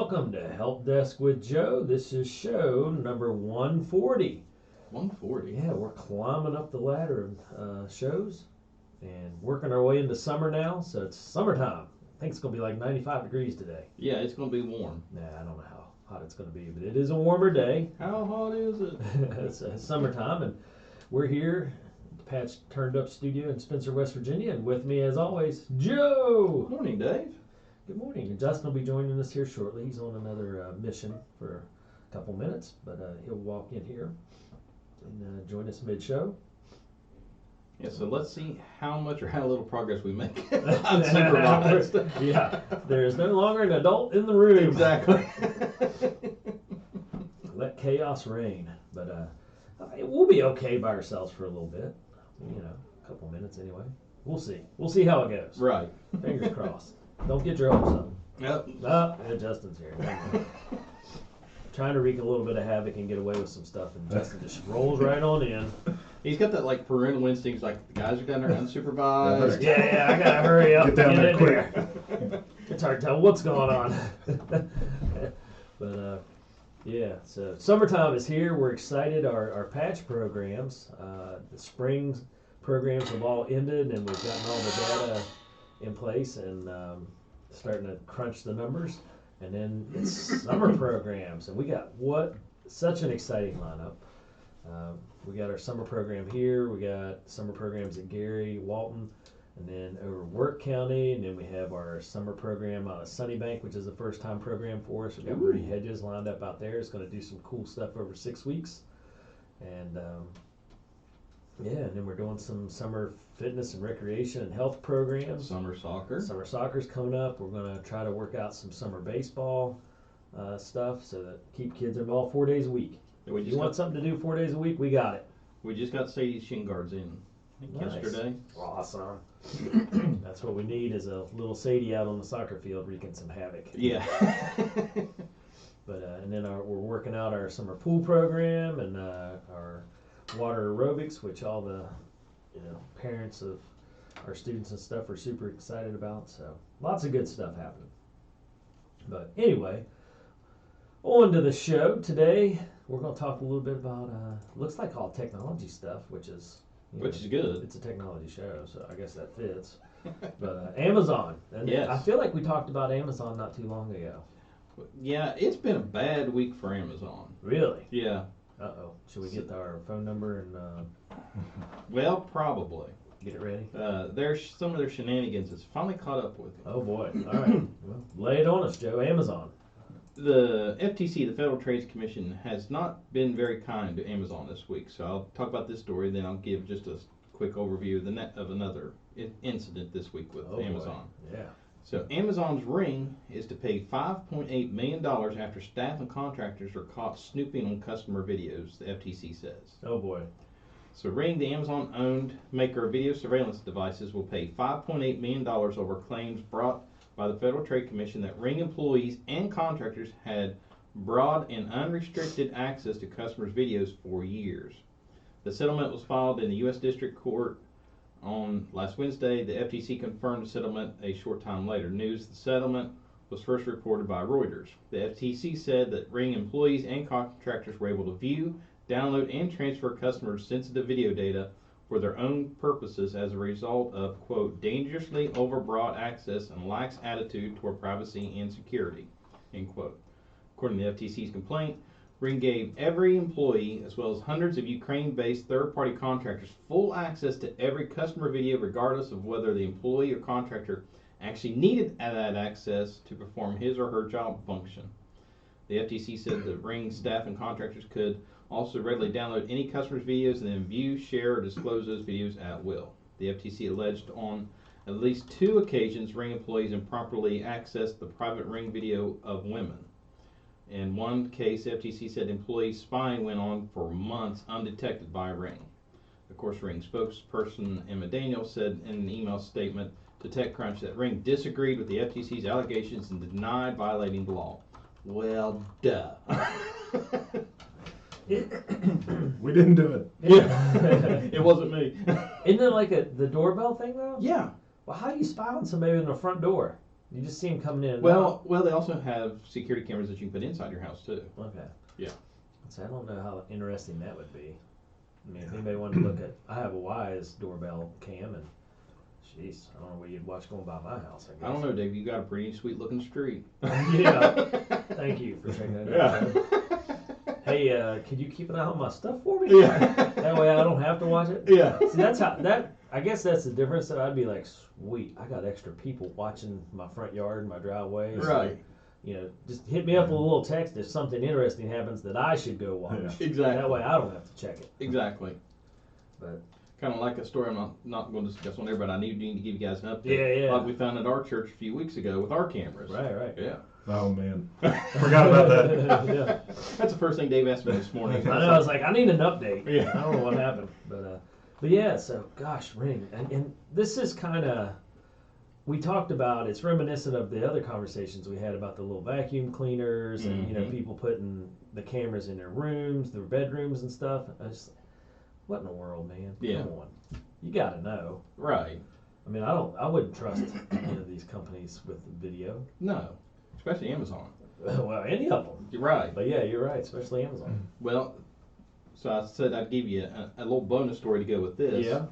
welcome to Help Desk with Joe. This is show number 140. 140? Yeah, we're climbing up the ladder of shows and working our way into summer now, so it's summertime. I think it's going to be like 95 degrees today. Yeah, it's going to be warm. Nah, I don't know how hot it's going to be, but it is a warmer day. How hot is it? It's summertime, and we're here at the Patch Turned Up Studio in Spencer, West Virginia, and with me, as always, Joe. Morning, Dave. Good morning. And Justin will be joining us here shortly. He's on another mission for a couple minutes, but he'll walk in here and join us mid-show. Yeah, so let's see how much or how little progress we make unsupervised. Yeah, there's no longer an adult in the room. Exactly. Let chaos reign. But we'll be okay by ourselves for a little bit. You know, a couple minutes anyway. We'll see. We'll see how it goes. Right. Fingers crossed. Don't get your hopes up. Yep. Yeah, Justin's here. Trying to wreak a little bit of havoc and get away with some stuff, and Justin just rolls right on in. He's got that like parental instincts, like the guys are down there unsupervised. Yeah, I gotta hurry up. Get down there quick. It's hard to tell what's going on. But yeah, so summertime is here. We're excited. Our patch programs, the spring programs have all ended, and we've gotten all the data in place and starting to crunch the numbers. And then it's summer programs, and we got such an exciting lineup. We got our summer program here, we got summer programs at Gary, Walton, and then over Work County, and then we have our summer program out of Sunnybank, which is a first time program for us. We've got Rudy Hedges lined up out there. It's going to do some cool stuff over 6 weeks. And yeah, and then we're doing some summer fitness and recreation and health programs. Summer soccer. Summer soccer's coming up. We're going to try to work out some summer baseball stuff so that keep kids involved 4 days a week. If you want something to do 4 days a week, we got it. We just got Sadie's shin guards in yesterday. Awesome. That's what we need is a little Sadie out on the soccer field wreaking some havoc. Yeah. But and then we're working out our summer pool program and our water aerobics, which all the parents of our students and stuff are super excited about. So lots of good stuff happening. But anyway, on to the show today. We're going to talk a little bit about looks like all technology stuff, which is good. It's a technology show, so I guess that fits. But Amazon, and yes. I feel like we talked about Amazon not too long ago. Yeah, it's been a bad week for Amazon. Really? Yeah. Uh-oh. Should we get our phone number and Well, probably. get it ready? Some of their shenanigans has finally caught up with them. Oh boy. All right. Well, lay it on us, Joe. Amazon. The FTC, the Federal Trade Commission, has not been very kind to Amazon this week. So I'll talk about this story, then I'll give just a quick overview of another incident this week with Amazon. Boy. Yeah. So Amazon's Ring is to pay $5.8 million after staff and contractors are caught snooping on customer videos, the FTC says. Oh boy. So Ring, the Amazon-owned maker of video surveillance devices, will pay $5.8 million over claims brought by the Federal Trade Commission that Ring employees and contractors had broad and unrestricted access to customers' videos for years. The settlement was filed in the U.S. District Court on last Wednesday. The FTC confirmed the settlement a short time later. News the settlement was first reported by Reuters. The FTC said that Ring employees and contractors were able to view, download, and transfer customers' sensitive video data for their own purposes as a result of, quote, dangerously overbroad access and lax attitude toward privacy and security, end quote. According to the FTC's complaint, Ring gave every employee, as well as hundreds of Ukraine-based third-party contractors, full access to every customer video regardless of whether the employee or contractor actually needed that access to perform his or her job function. The FTC said that Ring staff and contractors could also readily download any customer's videos and then view, share, or disclose those videos at will. The FTC alleged on at least 2 occasions Ring employees improperly accessed the private Ring video of women. In one case, the FTC said employees spying went on for months undetected by Ring. Of course, Ring spokesperson Emma Daniel said in an email statement to TechCrunch that Ring disagreed with the FTC's allegations and denied violating the law. Well, duh. We didn't do it. Yeah. It wasn't me. Isn't it like the doorbell thing though? Yeah. Well, how do you spy on somebody in the front door? You just see them coming in and Well, they also have security cameras that you can put inside your house too. out. Okay. Yeah. So I don't know how interesting that would be. I mean, if anybody wanted to look at, I have a Wise doorbell cam, and jeez, I don't know what you'd watch going by my house, I guess. I don't know, Dave. You got a pretty sweet looking street. Yeah. Thank you for checking it out. Yeah. Hey, could you keep an eye on my stuff for me? Yeah. That way I don't have to watch it. Yeah. See, that's how I guess that's the difference. That I'd be like, sweet, I got extra people watching my front yard, my driveway. So, Right. you know, just hit me up with a little text if something interesting happens that I should go watch. Yeah. Exactly. That way I don't have to check it. Exactly. But Kind of like a story I'm not going to discuss on there, but I need to give you guys an update. Yeah. Like we found at our church a few weeks ago with our cameras. right. Yeah. Oh man, forgot about that. Yeah. That's the first thing Dave asked me this morning. I know. I was like, I need an update. Yeah. I don't know what happened, but yeah. So, gosh, Ring, and this is kind of, we talked about. It's reminiscent of the other conversations we had about the little vacuum cleaners and Mhm. people putting the cameras in their rooms, their bedrooms and stuff. I just, what in the world, man? Yeah. Come on, you got to know. Right. I mean, I wouldn't trust these companies with video. No. Especially Amazon. Well, any of them. You're right. But yeah, you're right, especially Amazon. Well, so I said I'd give you a little bonus story to go with this. Yeah.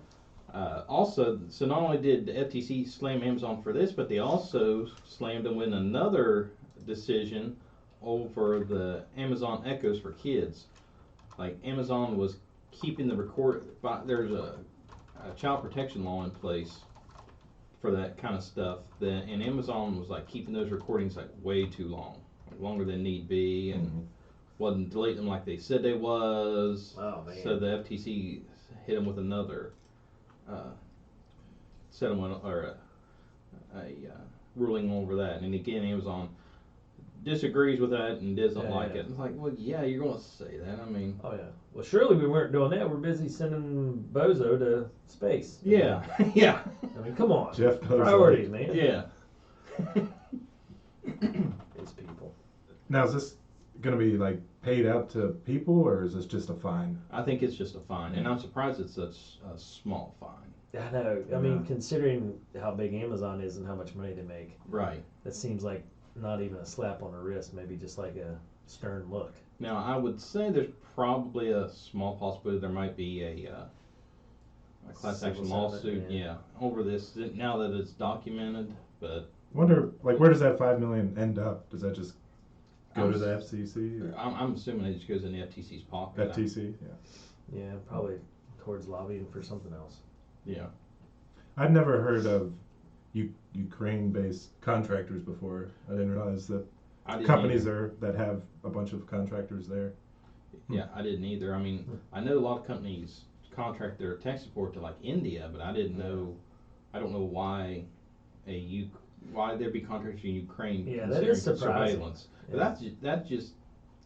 Also, so not only did the FTC slam Amazon for this, but they also slammed them in another decision over the Amazon Echoes for kids. Like Amazon was keeping the there's a child protection law in place for that kind of stuff. And Amazon was like keeping those recordings like way too long, like longer than need be, and wasn't deleting them like they said they was. Oh man. So the FTC hit them with another settlement or a ruling over that. And again, Amazon disagrees with that and doesn't like it. It's like, well, yeah, you're going to say that. I mean, Oh yeah. Well, surely we weren't doing that. We're busy sending Bozo to space. yeah, yeah, I mean, come on. Jeff Bezos. Priorities, man. yeah. These people. Now is this gonna be like paid out to people, or is this just a fine? I think it's just a fine, and I'm surprised it's such a small fine. I know. I mean, Yeah. considering how big Amazon is and how much money they make, Right. that seems like not even a slap on the wrist. Maybe just like a stern look. Now, I would say there's probably a small possibility there might be a class Civil action settlement, lawsuit, yeah. over this now that it's documented. But Wonder, like, where does that $5 million end up? Does that just go I'm to the s- FCC? Or I'm assuming it just goes in the FTC's pocket. FTC, yeah. Yeah, probably towards lobbying for something else. Yeah. I'd never heard of Ukraine-based contractors before. I didn't realize that I didn't companies either. that have a bunch of contractors there. Yeah, I didn't either. I mean, I know a lot of companies contract their tech support to like India, but I didn't know. I don't know why why there'd be contractors in Ukraine Yeah, that considering is surprising. surveillance. But Yeah. that's just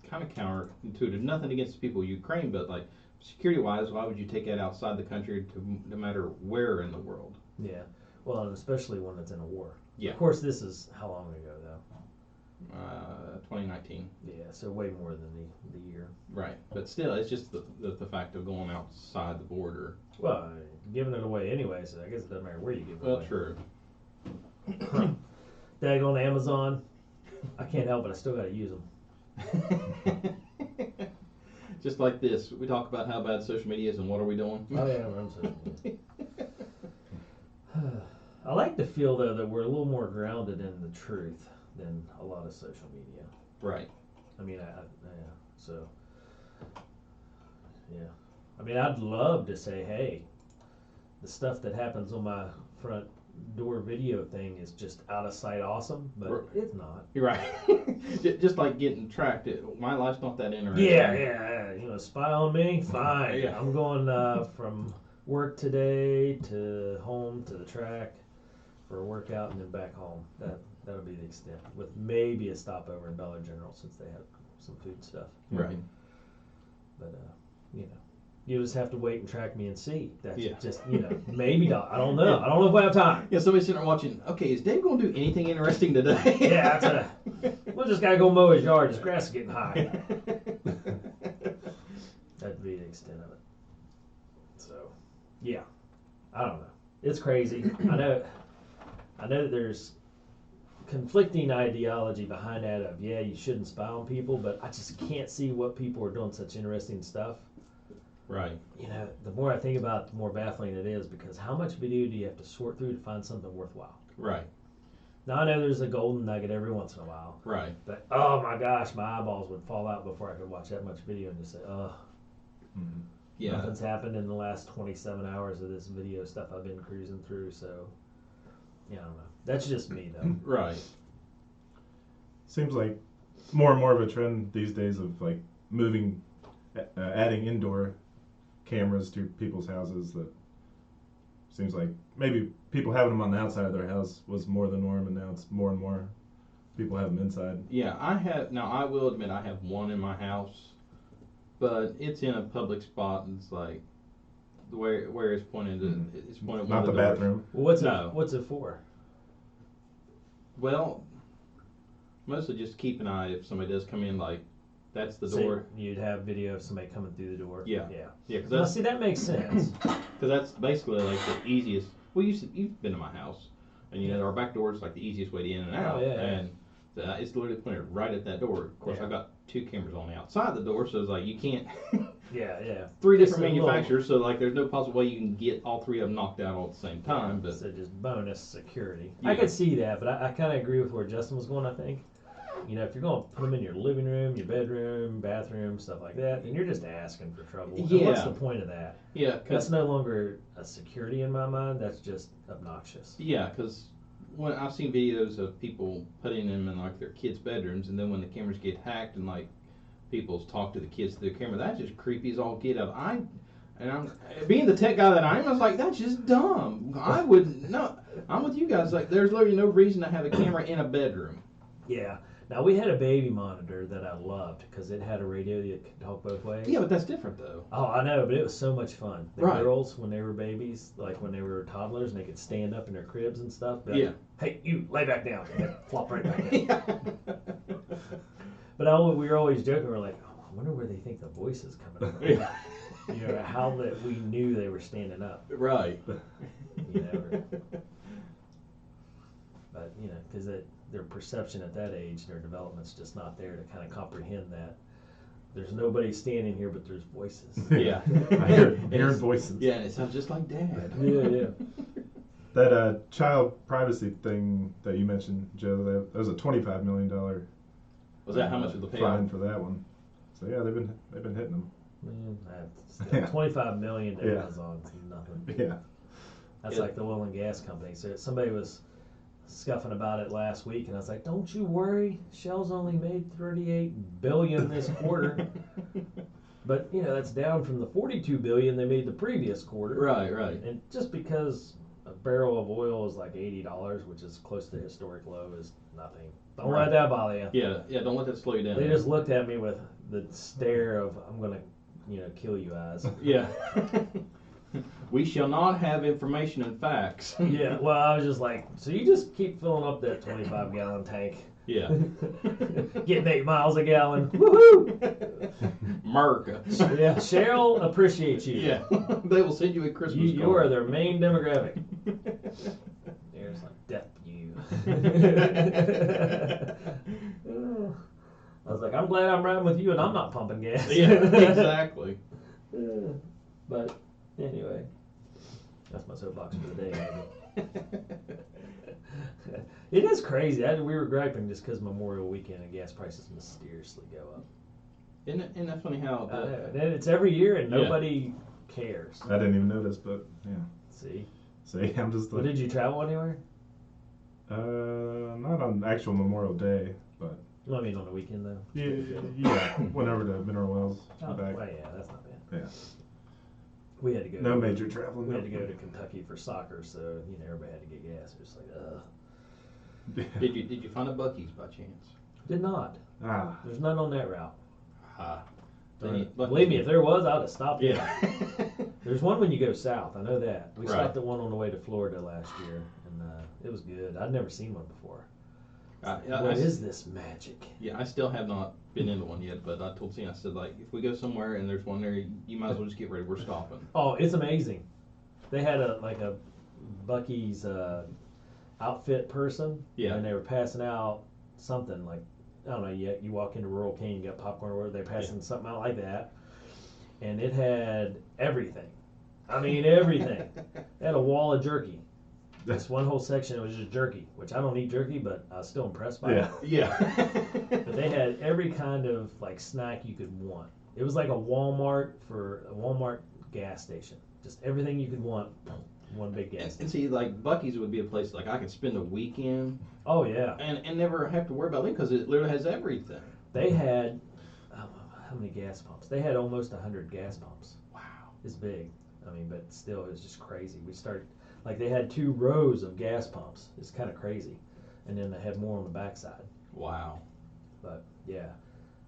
kind of counterintuitive. Nothing against the people of Ukraine, but like security-wise, why would you take that outside the country no matter where in the world? Yeah. Well, and especially when it's in a war. Yeah. Of course, this is how long ago though? 2019. Yeah, so way more than the year. Right, but still, it's just the fact of going outside the border. Well, giving it away anyway, so I guess it doesn't matter where you give it Well, away. true. Daggone Amazon. I can't help it. I still got to use them. Just like this, we talk about how bad social media is, and what are we doing? Oh yeah, I'm sorry. I like to feel though that we're a little more grounded in the truth than a lot of social media. Right. I mean, yeah. So, yeah. I mean, I'd love to say, hey, the stuff that happens on my front door video thing is just out of sight awesome, but Right. it's not. You're right. Just like getting tracked. My life's not that interesting. Yeah. You know, spy on me? Fine. Yeah. I'm going from work today to home to the track for a workout and then back home. That'll be the extent, with maybe a stopover in Dollar General since they have some food stuff. Right. But you know, you just have to wait and track me and see. That's Yeah. just maybe not. I don't know. I don't know if I have time. Yeah, somebody's sitting there watching. Okay, is Dave going to do anything interesting today? Yeah, we'll just gotta go mow his yard. His grass is getting high. That'd be the extent of it. So, yeah, I don't know. It's crazy. I know that there's conflicting ideology behind that of, yeah, you shouldn't spy on people, but I just can't see what people are doing such interesting stuff. Right. You know, the more I think about it, the more baffling it is, because how much video do you have to sort through to find something worthwhile? Right. Now I know there's a golden nugget every once in a while, Right. but oh my gosh, my eyeballs would fall out before I could watch that much video and just say, ugh. Mhm. Yeah. Nothing's happened in the last 27 hours of this video stuff I've been cruising through, so yeah, I don't know. That's just me though. Right. Seems like more and more of a trend these days of like moving, adding indoor cameras to people's houses. That seems like maybe people having them on the outside of their house was more the norm, and now it's more and more people have them inside. Yeah, I will admit I have one in my house, but it's in a public spot, and it's like, where it's pointed to, it's pointed at one Not the of the doors. bathroom. Well, No. what's it for? Well, mostly just keep an eye if somebody does come in, like, that's the So door. you'd have video of somebody coming through the door. Yeah. Yeah. Yeah, because Now, see, that makes sense. that's basically like the easiest. Well, you've been to my house, and you know our back door is like the easiest way to in and out. Oh, yeah. And it's literally pointed right at that door. Of course, Yeah. I've got 2 cameras on the outside the door, so it's like you can't. Yeah. 3 Just different a little- manufacturers, so like there's no possible way you can get all 3 of them knocked out all at the same time. But So just bonus security. Yeah. I could see that, but I kind of agree with where Justin was going, I think. You know, if you're going to put them in your living room, your bedroom, bathroom, stuff like that, then you're just asking for trouble. And what's Yeah. the point of that? yeah, That's because no longer a security in my mind. That's just obnoxious. when I've seen videos of people putting them in like their kids' bedrooms, and then when the cameras get hacked and like people talk to the kids through the camera, that's just creepy as all get out. I'm being the tech guy that I am, I was like, that's just dumb. I would no. I'm with you guys. Like, there's literally no reason to have a camera in a bedroom. Yeah. Now, we had a baby monitor that I loved because it had a radio that could talk both ways. Yeah, but that's different though. Oh, I know, but it was so much fun. The Right. girls, when they were babies, like when they were toddlers, and they could stand up in their cribs and stuff. Be like, Yeah. Hey, you, lay back down. And they'd flop right back down. But we were always joking. We were like, oh, I wonder where they think the voice is coming from. Yeah. You know, how that we knew they were standing up. Right. You know, but you know, because their perception at that age, their development's just not there to kind of comprehend that there's nobody standing here, but there's voices. Yeah. I hear voices. Yeah, and it sounds just like Dad. Yeah. That child privacy thing that you mentioned, Joe, that was a $25 million. Was that how much of the payoff? fine for that one? So yeah, they've been hitting them. Man, still, 25 million to Yeah. Amazon's nothing. Yeah. That's Yeah. like the oil and gas company. So somebody was scuffing about it last week, and I was like, "Don't you worry, Shell's only made 38 billion this quarter." But you know, that's down from the 42 billion they made the previous quarter. Right. And just because a barrel of oil is like $80, which is close to historic low, is nothing. Don't Right. let that bother you. Yeah, don't let that slow you down. They just looked at me with the stare of "I'm gonna, kill you" eyes. Yeah. We shall not have information and facts. Yeah, well, I was just like, so you just keep filling up that 25-gallon tank. Yeah. Getting 8 miles a gallon. Woohoo! America. Yeah, Shell appreciates you. Yeah. They will send you a Christmas You card. are their main demographic. There's like, death you. I was like, I'm glad I'm riding with you and I'm not pumping gas. Yeah, exactly. But anyway, that's my soapbox for the day. Maybe. It is crazy. We were griping just because Memorial Weekend and gas prices mysteriously go up. Isn't that funny how... And it's every year and Yeah. nobody cares. I didn't even notice, but yeah. See? See, I'm just Well, like, did you travel anywhere? not on actual Memorial Day, but Well, I mean, on the weekend though. yeah, went over to Mineral Wells, Oh, back. well, yeah, that's not bad. Yeah. We had to go. No major traveling. We had to go to Kentucky for soccer, so everybody had to get gas. It was like, ugh. Did you find a Buc-ee's by chance? Did not. Ah, There's none on that route. Ah. Believe me, if there was, I'd have stopped. Yeah. There's one when you go south. I know that. We Right. stopped at one on the way to Florida last year, and it was good. I'd never seen one before. What is this magic? Yeah, I still have not been into one yet, but I told Cena, I said, like, if we go somewhere and there's one there, you might as well just get ready. We're stopping. Oh, it's amazing. They had a Buc-ee's outfit person. Yeah. And they were passing out something like, I don't know, you walk into Rural King, you got popcorn, or they're passing something out like that. And it had everything. I mean, everything. They had a wall of jerky. This one whole section, it was just jerky, which I don't eat jerky, but I was still impressed by it. Yeah. But they had every kind of like snack you could want. It was like a Walmart gas station. Just everything you could want, one big gas And station. see, like Buc-ee's would be a place like I could spend a weekend Oh yeah. and never have to worry about it because it literally has everything. They had how many gas pumps? They had almost 100 gas pumps. Wow. It's big. I mean, but still, it was just crazy. We started, like, they had 2 rows of gas pumps. It's kind of crazy. And then they had more on the backside. Wow. But, yeah,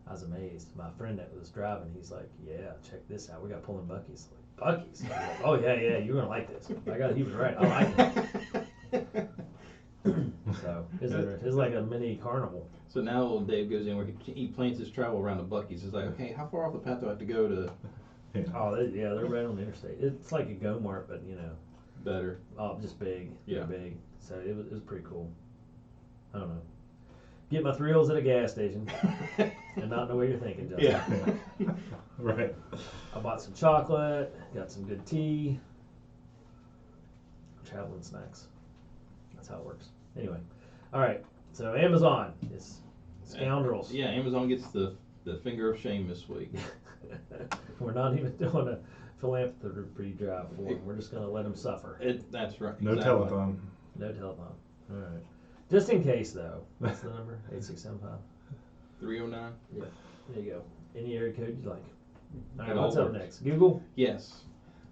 I was amazed. My friend that was driving, he's like, yeah, check this out. We got pulling Buc-ee's. Like, Buc-ee's? Like, oh, yeah, you're going to like this. He was right. I like it. So, it's like a mini carnival. So now little Dave goes in where he plans his travel around the Buc-ee's. It's like, okay, how far off the path do I have to go to Yeah. Oh, they're right on the interstate. It's like a Go-Mart, but, better? just big. Yeah. They're big. So it was pretty cool. I don't know. Get my thrills at a gas station and not know what you're thinking, Justin. Yeah. Right. I bought some chocolate, got some good tea. Traveling snacks. That's how it works. Anyway. All right. So Amazon is scoundrels. Yeah, Amazon gets the finger of shame this week. We're not even doing a philanthropy drive for them. We're just going to let them suffer. That's right. No exactly. telethon. No telephone. All right. Just in case, though. What's the number? 8675. 309. There you go. Any area code you'd like. All right. It all What's up works. next? Google. Yes.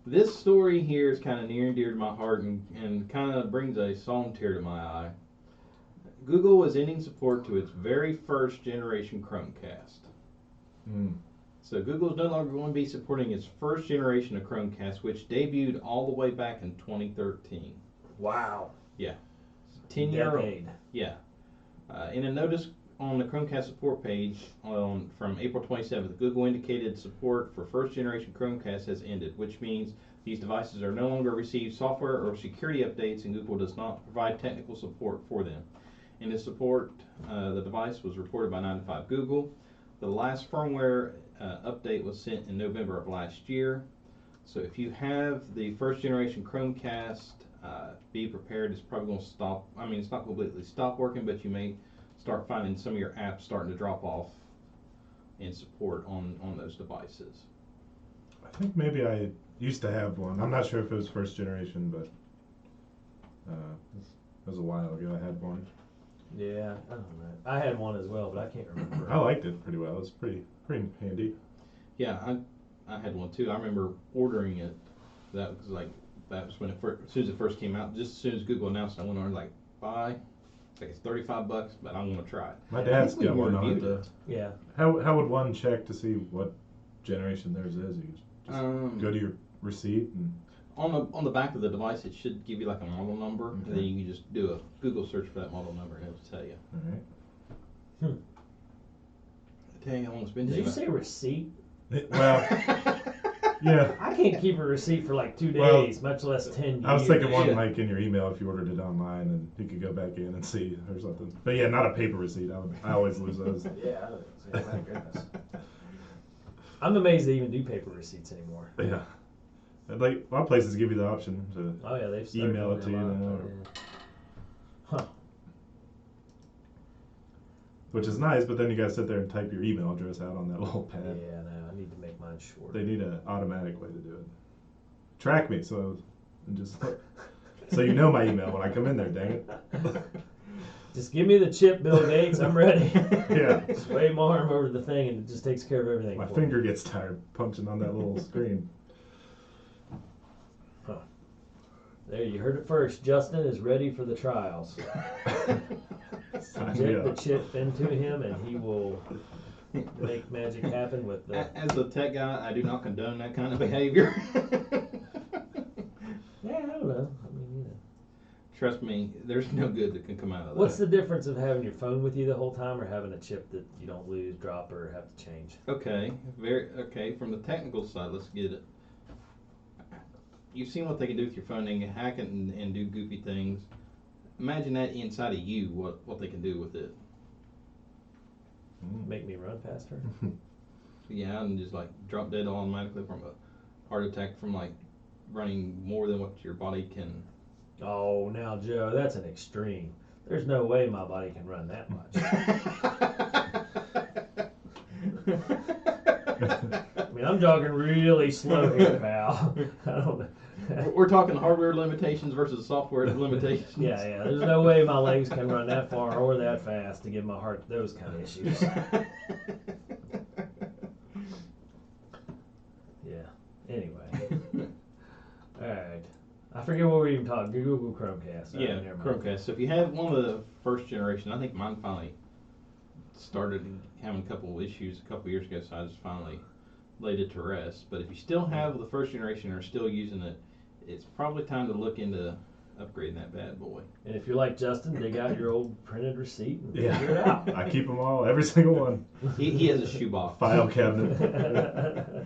This story here is kind of near and dear to my heart and kind of brings a solemn tear to my eye. Google is ending support to its very first generation Chromecast. Mm. So Google is no longer going to be supporting its first generation of Chromecast, which debuted all the way back in 2013. Wow. 10-year Decade. Yeah. In a notice on the Chromecast support page from April 27th, Google indicated support for first generation Chromecast has ended, which means these devices are no longer receive software or security updates, and Google does not provide technical support for them. In this support, the device was reported by 9 to 5 Google. The last firmware update was sent in November of last year. So if you have the first generation Chromecast, be prepared. It's probably going to stop. I mean, it's not completely stop working, but you may start finding some of your apps starting to drop off in support on those devices. I think maybe I used to have one. I'm not sure if it was first generation, but it was a while ago I had one. Yeah, I don't know. I had one as well, but I can't remember. I liked it pretty well. It was pretty handy. Yeah, I had one too. I remember ordering it. That was when as soon as it first came out. Just as soon as Google announced it, I went on like buy. Like it's $35, but I want to try it. My I dad's think we got one on reviewed it. Yeah. How would one check to see what generation theirs is? You just go to your receipt and On the back of the device, it should give you like a model number, and then you can just do a Google search for that model number, and it'll tell you. all right. I tell you how long it's been. Did you Dave. say receipt? Well, yeah. I can't keep a receipt for like 2 Well, days, much less 10 years. I was thinking one Yeah. like in your email if you ordered it online and you could go back in and see or something. But yeah, not a paper receipt. I always lose those. Yeah, my goodness. I'm amazed they even do paper receipts anymore. Yeah. And, like, a lot of places give you the option to Oh yeah, they've started email doing it to that a you lot. now. Yeah. Huh. Which is nice, but then you gotta sit there and type your email address out on that little pad. Yeah, no, I need to make mine short. They need an automatic way to do it. Track me, so so you know my email when I come in there. Dang it. Just give me the chip, Bill Gates. I'm ready. Yeah. Just wave my arm over the thing and it just takes care of everything. My for finger gets tired punching on that little screen. Me. There, you heard it first. Justin is ready for the trials. Sign me Inject the up. chip into him and he will make magic happen with the. As a tech guy, I do not condone that kind of behavior. Yeah, I don't know. I mean, Trust me, there's no good that can come out of that. What's the difference of having your phone with you the whole time or having a chip that you don't lose, drop, or have to change? Okay, from the technical side, let's get it. You've seen what they can do with your phone. They can hack it and do goofy things. imagine that inside of you, what they can do with it. Make me run faster. Yeah, and just like drop dead automatically from a heart attack from like running more than what your body can. Oh, now Joe, that's an extreme. There's no way my body can run that much. I mean, I'm jogging really slow here, pal. I don't know. We're talking hardware limitations versus software limitations. Yeah. There's no way my legs can run that far or that fast to give my heart those kind of issues. Yeah. Anyway. All right. I forget what we were even talking. Google Chromecast. All Yeah, right, never mind. Chromecast. So if you have one of the first generation, I think mine finally started having a couple of issues a couple of years ago, so I just finally laid it to rest. But if you still have the first generation and are still using it, it's probably time to look into upgrading that bad boy. And if you're like Justin, dig out your old printed receipt and Yeah. figure it out. I keep them all, every single one. He has a shoebox. File cabinet.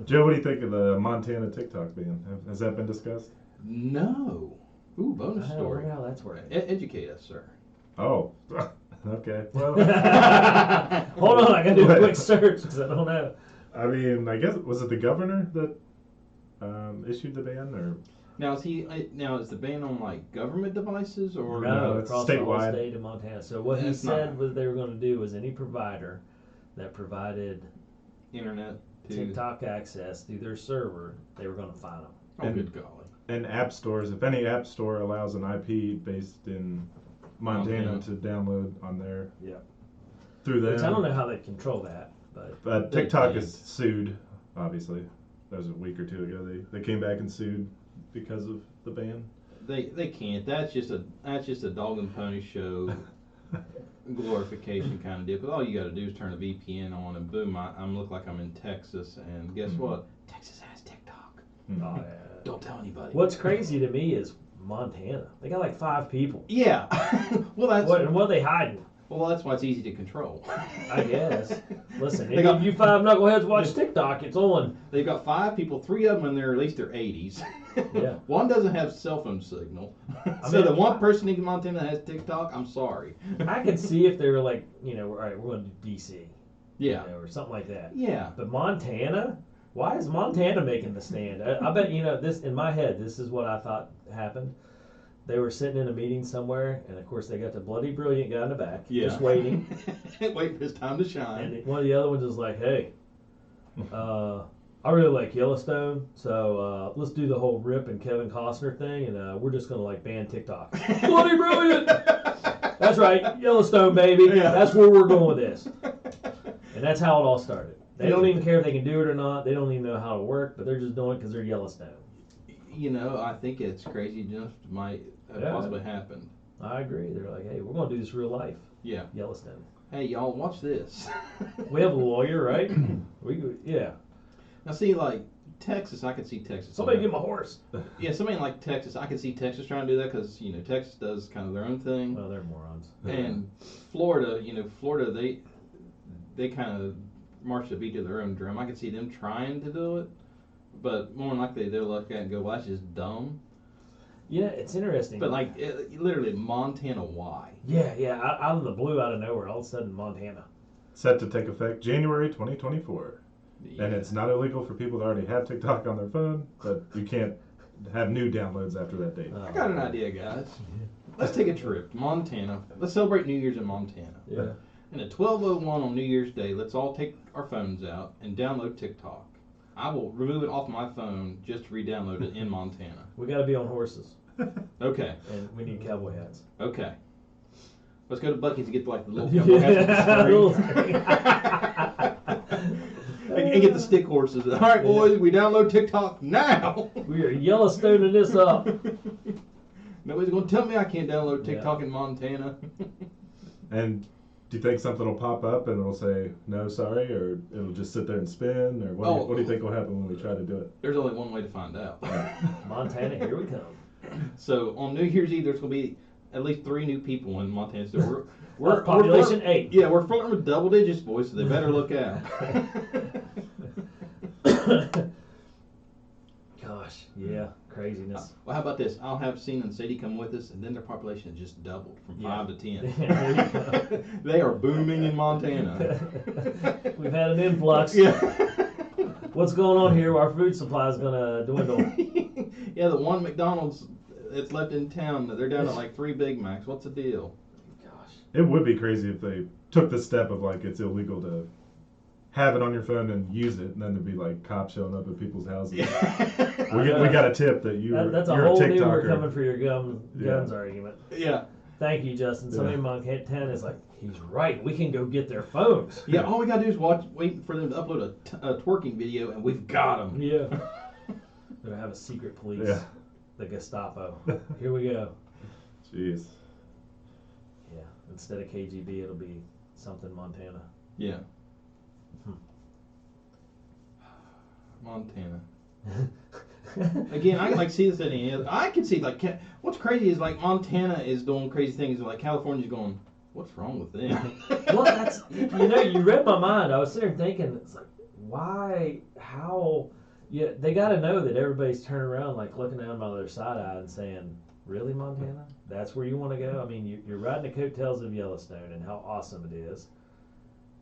Joe, what do you think of the Montana TikTok ban? Has that been discussed? No. Ooh, bonus I don't story. know how that's working. Educate us, sir. Oh, okay. Well, Hold on, I gotta do a What? quick search because I don't know. I mean, I guess, was it the governor that issued the ban, or? Now is the ban on like government devices or No, it's across the whole statewide. state of Montana. So what he That's said not- was they were going to do was any provider that provided internet to TikTok access through their server, they were going to fine them. Oh, And- good golly. And app stores, if any app store allows an IP based in Montana to download on there. Yeah. Through them. Which I don't know how they control that, but They TikTok can. is sued, obviously. That was a week or two ago. They came back and sued because of the ban. They can't. That's just a dog and pony show glorification kind of deal. Because all you got to do is turn a VPN on and boom, I'm look like I'm in Texas. And guess what? Texas has TikTok. oh, yeah. Don't tell anybody. What's crazy to me is Montana. They got like 5 people. Yeah. well, that's What are they hiding? well, that's why it's easy to control. I guess. Listen, They if got- you 5 knuckleheads watch TikTok, it's on. They've got 5 people, 3 of them in their at least their 80s. Yeah. One doesn't have cell phone signal. So mean- the one person in Montana that has TikTok, I'm sorry. I could see if they were like, all right, we're going to do DC. Yeah. Or something like that. Yeah. But Montana? Why is Montana making the stand? I bet, this, in my head, this is what I thought happened. They were sitting in a meeting somewhere, and of course they got the bloody brilliant guy in the back, just waiting. Wait for his time to shine. And one of the other ones was like, hey, I really like Yellowstone, so let's do the whole Rip and Kevin Costner thing, and we're just going to ban TikTok. Bloody brilliant! That's right, Yellowstone, baby. Yeah. That's where we're going with this. And that's how it all started. They don't even care if they can do it or not. They don't even know how to work, but they're just doing it because they're Yellowstone. I think it's crazy enough might have Yeah. possibly happened. I agree. They're like, hey, we're going to do this real life. Yeah. Yellowstone. Hey, y'all, watch this. We have a lawyer, right? Yeah. Now, see, like, Texas, I could see Texas. Somebody get my horse. Yeah, somebody like Texas, I could see Texas trying to do that because, Texas does kind of their own thing. Well, they're morons. And Florida, Florida, they kind of march the beat to their own drum. I could see them trying to do it, but more than likely they'll look at it and go, well, that's just dumb. Yeah, it's interesting. But, like, literally, Montana, why? Yeah, out of the blue, out of nowhere, all of a sudden, Montana. Set to take effect January 2024. And it's not illegal for people to already have TikTok on their phone, but you can't have new downloads after that date. I got an idea, guys. Let's take a trip to Montana. Let's celebrate New Year's in Montana. Yeah. And at 12:01 on New Year's Day, let's all take our phones out and download TikTok. I will remove it off my phone just to re-download it in Montana. We got to be on horses, Okay. and we need cowboy hats. Okay. Let's go to Bucky's to get like the little cowboy hats with the string. And get the stick horses. All right, boys, we download TikTok now. We are Yellowstoning this up. Nobody's going to tell me I can't download TikTok in Montana. And do you think something will pop up and it'll say, no, sorry, or it'll just sit there and spin? Or what do you think will happen when we try to do it? There's only one way to find out. Montana, here we come. So on New Year's Eve, there's going to be at least 3 new people in Montana. So we're Population flirting- 8. Yeah, we're flirting with double digits, boys, so they better look out. Gosh, yeah, craziness. Well, how about this? I'll have Cena and Sadie come with us, and then their population has just doubled from 5 to 10. There you go. They are booming in Montana. We've had an influx. Yeah. What's going on here? Our food supply is gonna dwindle. Yeah, the one McDonald's that's left in town, they're down to like 3 Big Macs. What's the deal? Gosh. It would be crazy if they took the step of like it's illegal to have it on your phone and use it, and then there'd be like cops showing up at people's houses. We got a tip that That's a you're whole a new we're TikToker. coming for your guns argument. Yeah. Thank you, Justin. Somebody Yeah. in Montana is like, he's right. We can go get their phones. Yeah, all we gotta do is wait for them to upload a twerking video, and we've got them. Yeah. They'll have a secret police. Yeah. The Gestapo. Here we go. Jeez. Yeah. Instead of KGB, it'll be something Montana. Yeah. Montana. Again, I can like see this at any other. I can see like what's crazy is like Montana is doing crazy things, and like California's going, what's wrong with them? Well, that's, you read my mind. I was sitting there thinking, it's like, why, how, yeah, they got to know that everybody's turning around, like looking down my other side eye and saying, really, Montana? That's where you want to go? I mean, you're riding the coattails of Yellowstone and how awesome it is.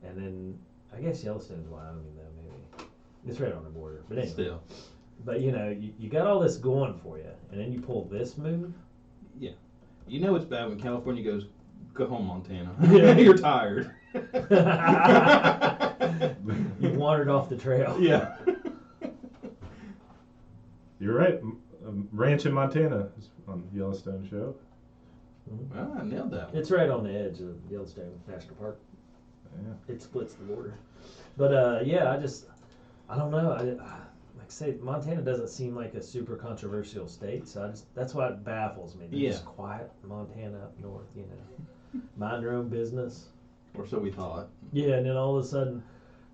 And then, I guess Yellowstone's Wyoming, though, maybe. It's right on the border. But anyway. Still. But, you got all this going for you, and then you pull this move. Yeah. You know it's bad when California goes, go home, Montana. Yeah. You're tired. You've wandered off the trail. Yeah. You're right. Ranch in Montana is on the Yellowstone show. Well, I nailed that one. It's right on the edge of Yellowstone National Park. Yeah. It splits the border. But yeah, I don't know. Like I say, Montana doesn't seem like a super controversial state, so that's why it baffles me. They're Yeah. just quiet Montana up north, mind their own business. Or so we thought. Yeah, and then all of a sudden,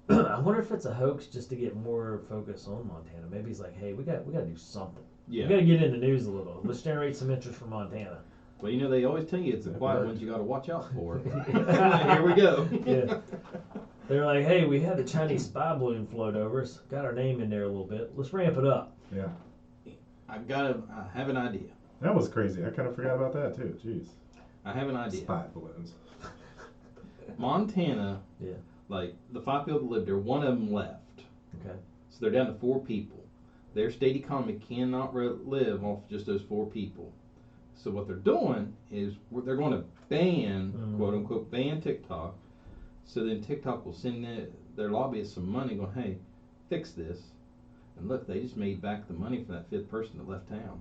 I wonder if it's a hoax just to get more focus on Montana. Maybe he's like, hey, we got to do something. Yeah. We got to get in the news a little. Let's generate some interest from Montana. Well, they always tell you it's the quiet ones you got to watch out for. Yeah. Here we go. Yeah. They're like, hey, we had the Chinese spy balloon float over us. Got our name in there a little bit. Let's ramp it up. Yeah. I have an idea. That was crazy. I kind of forgot about that too. Jeez. I have an idea. Spy balloons. Montana, Yeah. like the 5 people that lived there, one of them left. Okay. So they're down to 4 people. Their state economy cannot live off just those 4 people. So what they're doing is they're going to ban, quote unquote, ban TikTok. So then TikTok will send their lobbyists some money going, hey, fix this. And look, they just made back the money for that 5th person that left town.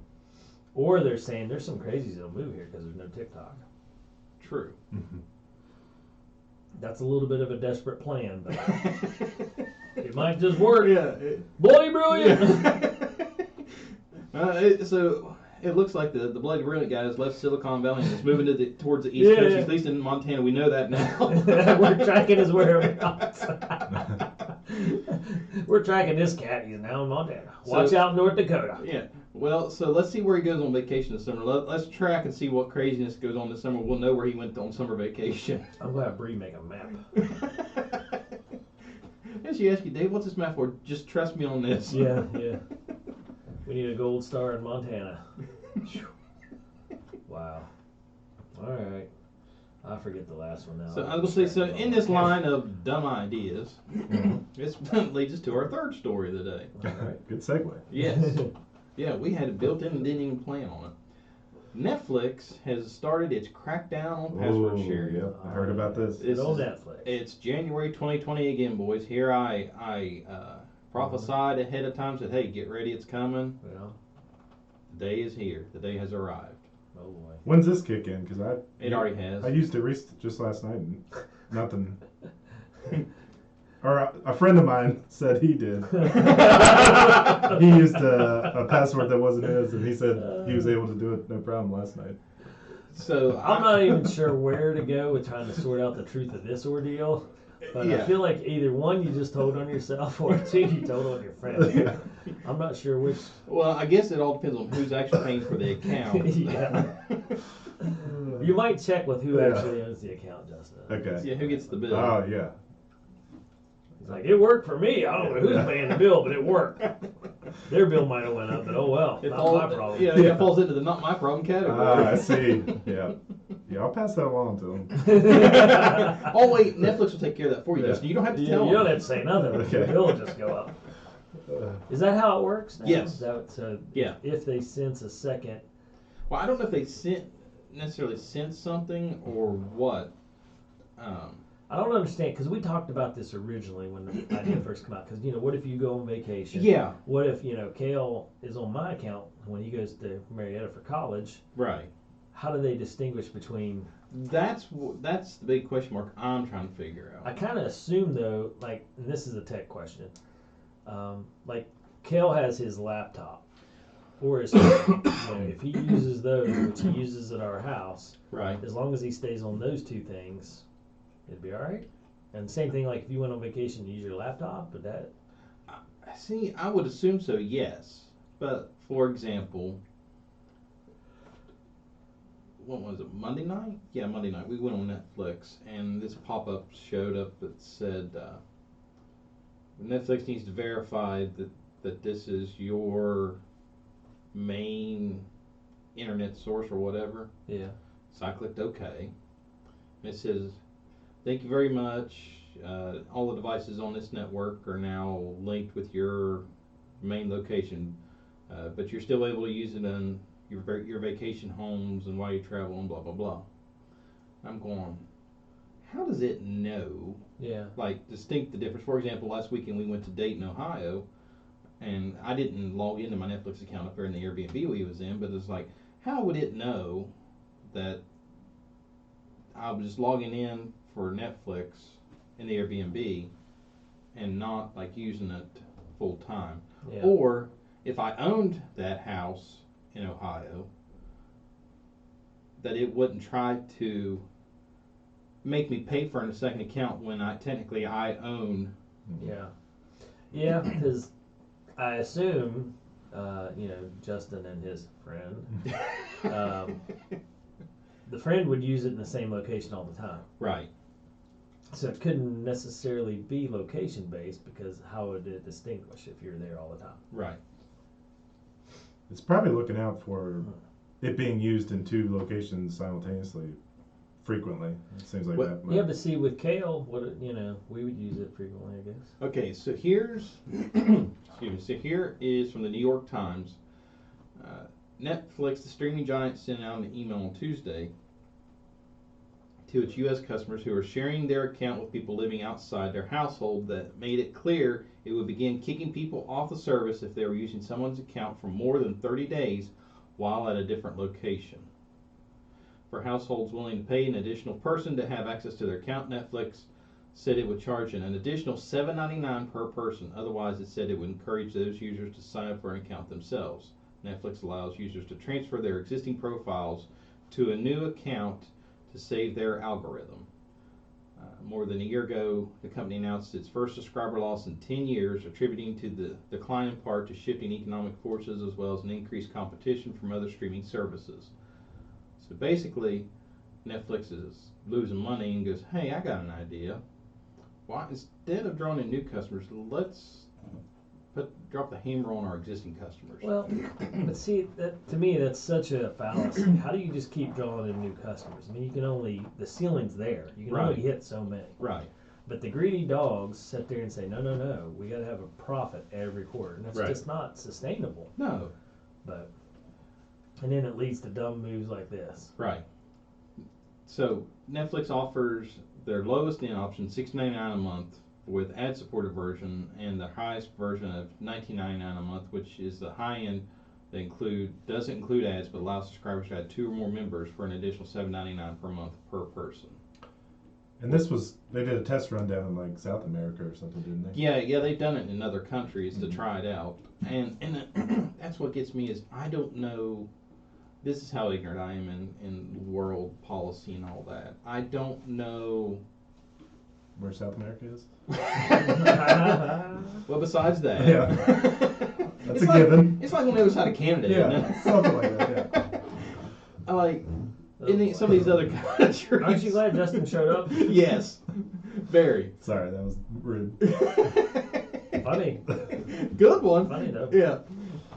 Or they're saying there's some crazies that'll move here because there's no TikTok. True. That's a little bit of a desperate plan, but it might just work. Yeah. Bloody brilliant! So it looks like the Bloody Brilliant guy has left Silicon Valley and is moving towards the East Yeah, Coast. yeah. At least in Montana, we know that now. We're tracking his whereabouts. We're tracking this cat. He's now in Montana. Watch out, North Dakota. Yeah. Well, so let's see where he goes on vacation this summer. Let's track and see what craziness goes on this summer. We'll know where he went on summer vacation. I'm glad Bree make a map. And she asked you, Dave, what's this map for? Just trust me on this. Yeah. We need a gold star in Montana. Wow. All right. I forget the last one now. So I was going to say, so in this line of dumb ideas, this leads us to our 3rd story of the day. All right. Good segue. Yes. Yeah, we had it built in and didn't even plan on it. Netflix has started its crackdown on password sharing. Yep, I heard about this. It's on Netflix. It's January 2020 again, boys. Here I prophesied ahead of time, said, hey, get ready, it's coming. Well, The day is here. The day has arrived. oh boy. When's this kick in? Because It already has. I used it just last night and nothing. Or a friend of mine said he did. He used a password that wasn't his, and he said he was able to do it no problem last night. So I'm not even sure where to go with trying to sort out the truth of this ordeal. But Yeah. I feel like either one you just told on yourself or 2 you told on your friend. Yeah. I'm not sure which. Well, I guess it all depends on who's actually paying for the account. Yeah. You might check with who Yeah. actually owns the account, Justin. Okay. Yeah, who gets the bill? Oh, yeah. He's like, it worked for me. I don't know who's Yeah. paying the bill, but it worked. Their bill might have went up, but oh well, It not falls, my problem. Yeah, it falls into the not my problem category. Ah, I see. Yeah. Yeah, I'll pass that along to them. Oh wait, Netflix will take care of that for you, Yeah. Justin. You don't have to You tell don't them. have to say nothing. Okay. The bill will just go up. Is that how it works now? Yes. Is that, so Yeah. if they sense a second, Well, I don't know if they necessarily sense something or what. I don't understand, because we talked about this originally when the idea first came out. Because what if you go on vacation? Yeah. What if Kale is on my account when he goes to Marietta for college? Right. How do they distinguish between? That's the big question mark I'm trying to figure I out. kind of assume though, like, and this is a tech question, like Kale has his laptop or his phone. If he uses those, which he uses at our house, Right. as long as he stays on those two things, it'd be all right. And same thing, like if you went on vacation to use your laptop, but that. See, I would assume so, yes. But for example, what was it? Monday night? Yeah, Monday night. We went on Netflix, and this pop-up showed up that said Netflix needs to verify that this is your main internet source or whatever. Yeah. So I clicked OK. And it says, "Thank you very much. All the devices on this network are now linked with your main location, but you're still able to use it in your vacation homes and while you travel and blah blah blah." I'm going, how does it know? Yeah. Like distinct the difference. For example, last weekend we went to Dayton, Ohio, and I didn't log into my Netflix account up there in the Airbnb we was in, but it's like, how would it know that I was just logging in for Netflix in the Airbnb and not like using it full time? Yeah. Or if I owned that house in Ohio, that it wouldn't try to make me pay for a second account when I own. Yeah. Yeah, because I assume, Justin and his friend, the friend would use it in the same location all the time. Right. So it couldn't necessarily be location based, because how would it distinguish if you're there all the time? Right. It's probably looking out for it being used in two locations simultaneously frequently. It seems like What- that. Yeah, but see, with Kale, we would use it frequently, I guess. Okay, so here's excuse me. So here is from the New York Times. Netflix, the streaming giant, sent out an email on Tuesday to its U.S. customers who are sharing their account with people living outside their household that made it clear it would begin kicking people off the service if they were using someone's account for more than 30 days while at a different location. For households willing to pay an additional person to have access to their account, Netflix said it would charge an additional $7.99 per person. Otherwise, it said it would encourage those users to sign up for an account themselves. Netflix allows users to transfer their existing profiles to a new account to save their algorithm. More than a year ago, the company announced its first subscriber loss in 10 years, attributing to the decline in part to shifting economic forces as well as an increased competition from other streaming services. So basically, Netflix is losing money and goes, hey, I got an idea. Why, instead of drawing in new customers, let's drop the hammer on our existing customers. Well, but see, to me, that's such a fallacy. How do you just keep drawing in new customers? I mean, the ceiling's there. You can Right. only hit so many. Right. But the greedy dogs sit there and say, no, we got to have a profit every quarter. And that's Right. just not sustainable. No. And then it leads to dumb moves like this. Right. So Netflix offers their lowest end option, $6.99 a month, with ad-supported version, and the highest version of $19.99 a month, which is the high end that doesn't include ads, but allows subscribers to add 2 or more members for an additional $7.99 per month per person. And they did a test run down in like South America or something, didn't they? Yeah, they've done it in other countries to try it out, and that's what gets me is I don't know. This is how ignorant I am in world policy and all that. I don't know. Where South America is? Well, besides that, Yeah. That's a given. It's like on the other side of Canada, isn't Yeah, it? something like that, yeah. I like some of these other countries. Aren't you glad Justin showed up? Yes, very. Sorry, that was rude. Funny. Good one. Funny though. Yeah.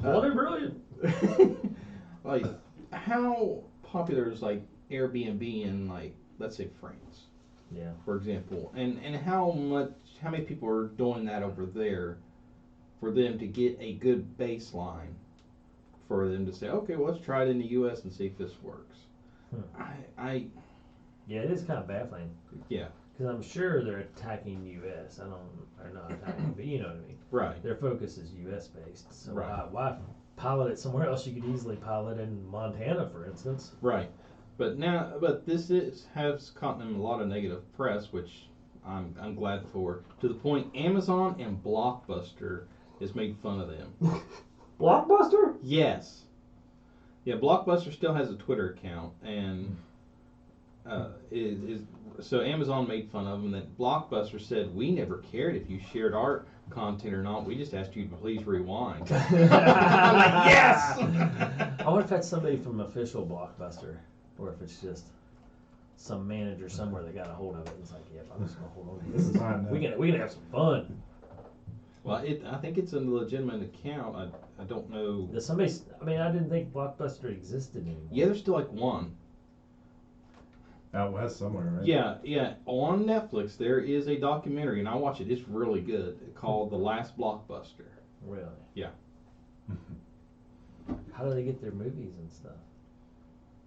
Bold and brilliant. Like, how popular is like Airbnb in like, let's say France, Yeah. for example, and how many people are doing that over there for them to get a good baseline for them to say, okay, well, let's try it in the U.S. and see if this works. Yeah, it is kind of baffling. Yeah. Because I'm sure they're attacking U.S. Or not attacking, but you know what I mean. Right. Their focus is U.S. based. So Right. why pilot it somewhere else? You could easily pilot in Montana, for instance. Right. But this has caught them a lot of negative press, which I'm glad for. To the point, Amazon and Blockbuster has made fun of them. Blockbuster? Yes. Yeah, Blockbuster still has a Twitter account, and so Amazon made fun of them. That Blockbuster said, "We never cared if you shared our content or not. We just asked you to please rewind." I'm like, yes. I wonder if that's somebody from official Blockbuster, or if it's just some manager somewhere that got a hold of it and it's like, "Yep, I'm just gonna hold on to this. We can have some fun." Well, I think it's a legitimate account. I don't know. Does somebody? I mean, I didn't think Blockbuster existed anymore. Yeah, there's still like one. Out west somewhere, right? Yeah. On Netflix, there is a documentary, and I watch it. It's really good. Called The Last Blockbuster. Really? Yeah. How do they get their movies and stuff?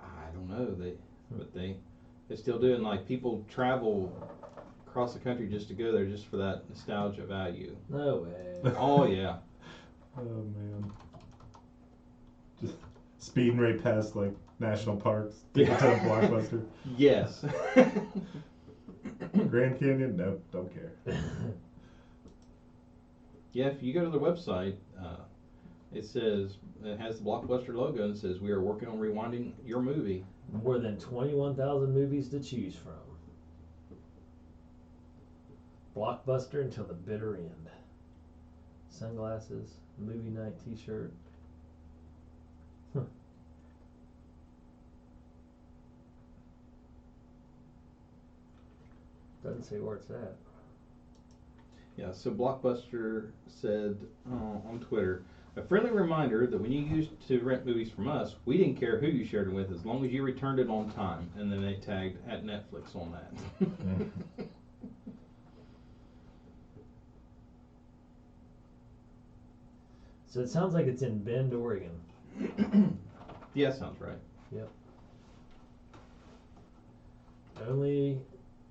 I don't know. They still do, and like people travel across the country just to go there just for that nostalgia value. No way. Oh yeah. Oh man. Just speeding right past like national parks to get to the Blockbuster. Yes. Grand Canyon? Nope, don't care. Yeah, if you go to their website, it has the Blockbuster logo and it says we are working on rewinding your movie. More than 21,000 movies to choose from. Blockbuster until the bitter end. Sunglasses, movie night T-shirt. Doesn't say where it's at. Yeah, so Blockbuster said on Twitter, a friendly reminder that when you used to rent movies from us, we didn't care who you shared it with as long as you returned it on time. And then they tagged at Netflix on that. So it sounds like it's in Bend, Oregon. Yeah, sounds right. Yep. Only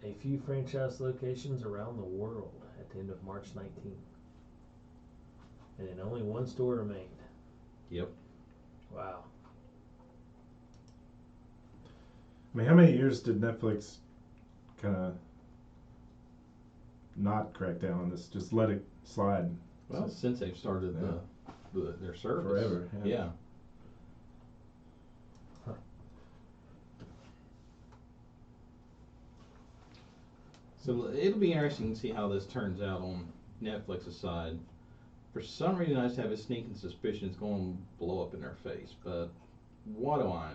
a few franchise locations around the world at the end of March 19th. And then only one store remained. Yep. Wow. I mean, how many years did Netflix kind of not crack down on this? Just let it slide? Well, since they've started their service. Forever. Yeah. So it'll be interesting to see how this turns out on Netflix's side. For some reason, I just have a sneaking suspicion it's going to blow up in their face, but what do I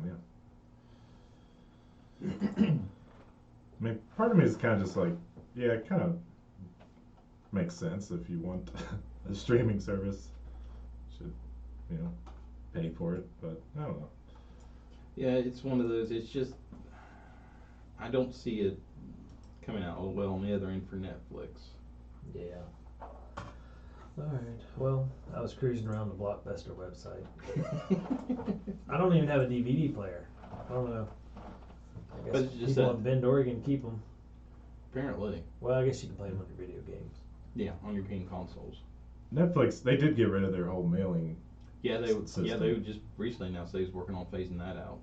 know? Yeah. I mean, part of me is kind of just like, yeah, it kind of makes sense if you want a streaming service. Should, pay for it, but I don't know. Yeah, it's one of those, it's just, I don't see it coming out well on the other end for Netflix. Yeah. Alright, well, I was cruising around the Blockbuster website. I don't even have a DVD player. I don't know. I guess people in Bend, Oregon keep them. Apparently. Well, I guess you can play them on your video games. Yeah, on your game consoles. Netflix, they did get rid of their whole mailing. Yeah, they just recently announced they was working on phasing that out.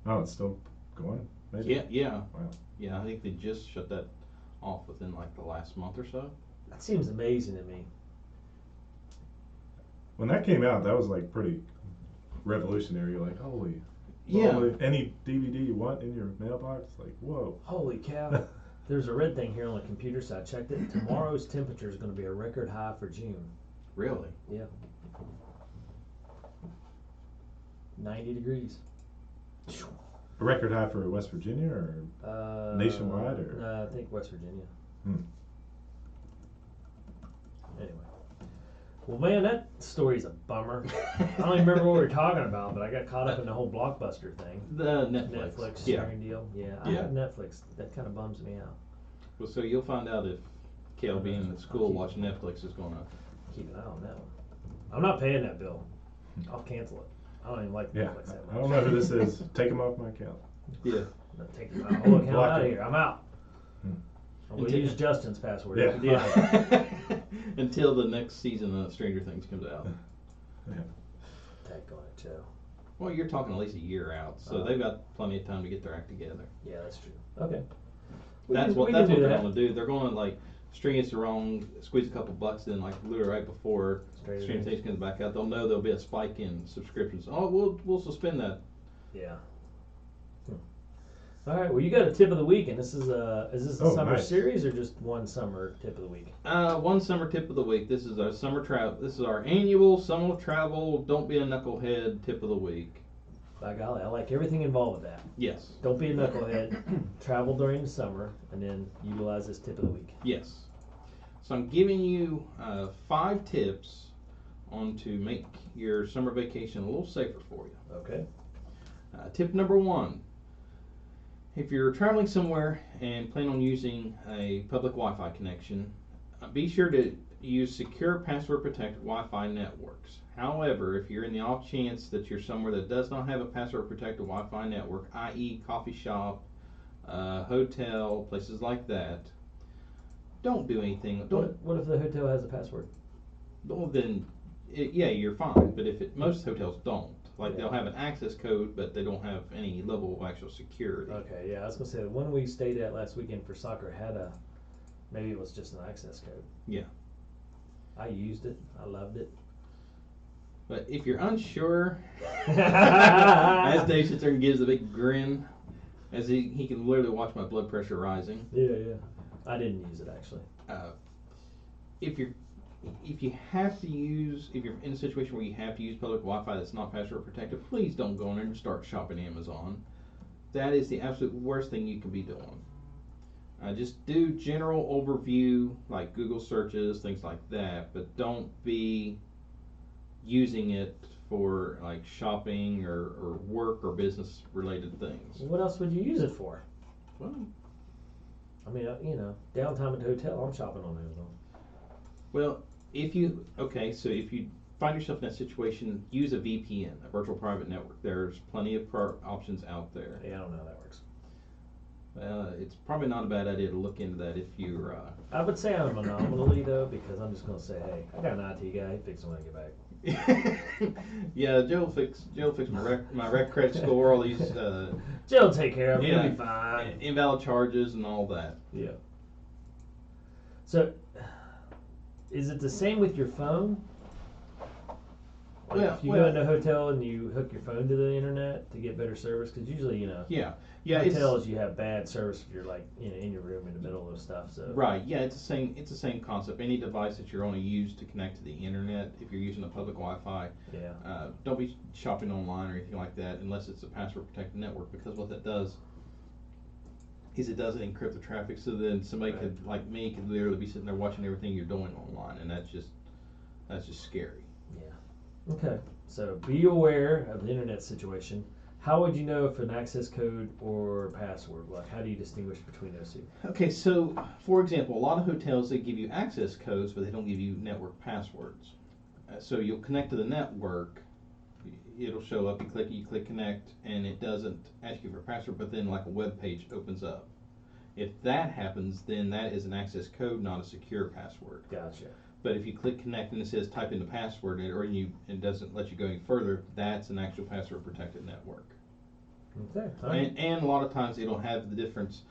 Oh, it's still going? Maybe? Yeah. Wow. Yeah, I think they just shut that off within like the last month or so. That seems amazing to me. When that came out, that was like pretty revolutionary. You're like, holy. Yeah. Holy, any DVD you want in your mailbox? Like, whoa. Holy cow. There's a red thing here on the computer, so I checked it. Tomorrow's temperature is going to be a record high for June. Really? Yeah. 90 degrees. A record high for West Virginia or nationwide? Or? I think West Virginia. Well, man, that story's a bummer. I don't even remember what we were talking about, but I got caught up in the whole Blockbuster thing. The Netflix. Netflix Yeah. sharing deal. Yeah, I Yeah. have Netflix. That kind of bums me out. Well, so you'll find out if Kale being in school watching Netflix is going to. Keep an eye on that one. I'm not paying that bill. I'll cancel it. I don't even like Yeah, Netflix that much. I don't know who this is. Take him off my account. Yeah. I'm taking my whole account Block out of it. here. I'm out. Hmm. I'm going to use Justin's password. Yeah. It'll be fine. Yeah. Until the next season of Stranger Things comes out. Tag on it, Joe. Well, you're talking at least a year out, so they've got plenty of time to get their act together. Yeah, that's true. Okay. That's what we they're can do that. going to do. They're going to like string us around, squeeze a couple bucks in, like literally right before Stranger Things comes back out. They'll know there'll be a spike in subscriptions. Oh, we'll suspend that. Yeah. All right. Well, you got a tip of the week, and this is this a summer nice. series or just one summer tip of the week? One summer tip of the week. This is our summer travel. This is our annual summer travel. Don't be a knucklehead tip of the week. By golly, I like everything involved with that. Yes. Don't be a knucklehead. Travel during the summer, and then utilize this tip of the week. Yes. So I'm giving you 5 tips on to make your summer vacation a little safer for you. Okay. Tip number 1. If you're traveling somewhere and plan on using a public Wi-Fi connection, be sure to use secure password protected Wi-Fi networks. However, if you're in the off chance that you're somewhere that does not have a password protected Wi-Fi network, i.e. coffee shop, hotel, places like that, don't do anything. What if the hotel has a password? Well, then, yeah, you're fine. But most hotels don't. Like Yeah. they'll have an access code, but they don't have any level of actual security. Okay, yeah, I was gonna say the one we stayed at last weekend for soccer had maybe it was just an access code. Yeah. I used it. I loved it. But if you're unsure, as Dave sits there and gives a big grin, as he can literally watch my blood pressure rising. Yeah. I didn't use it actually. If you're in a situation where you have to use public Wi-Fi that's not password protected, please don't go in there and start shopping Amazon. That is the absolute worst thing you can be doing. Just do general overview, like Google searches, things like that, but don't be using it for like shopping or work or business related things. What else would you use it for? Well, I mean, downtime at the hotel, I'm shopping on Amazon. Well, if you find yourself in that situation, use a VPN, a virtual private network. There's plenty of options out there. Yeah, I don't know how that works. It's probably not a bad idea to look into that if you're. I would say I'm anomaly though, because I'm just gonna say, hey, I got an IT guy. He fixed it when I get back. Yeah, Joe fixed my rec credit score, all these Joe'll take care of it. Yeah. He'll be fine. invalid charges and all that. Yeah. So, is it the same with your phone? Like Well, if you go into a hotel and you hook your phone to the internet to get better service, because usually, Yeah, hotels you have bad service if you're like in your room in the middle of stuff. So right. Yeah, it's the same concept. Any device that you're only used to connect to the internet, if you're using a public Wi-Fi, yeah, don't be shopping online or anything like that unless it's a password protected network, because what that does is it doesn't encrypt the traffic, so then somebody Right. could, like me, could literally be sitting there watching everything you're doing online, and that's just scary. Okay, so be aware of the internet situation. How would you know if an access code or password? Like, how do you distinguish between those two? Okay, so for example, a lot of hotels, they give you access codes, but they don't give you network passwords. So you'll connect to the network, it'll show up, you click connect, and it doesn't ask you for a password, but then like a web page opens up. If that happens, then that is an access code, not a secure password. Gotcha. But if you click connect and it says type in the password, it doesn't let you go any further, that's an actual password protected network. Okay. All right. And a lot of times it'll have the difference.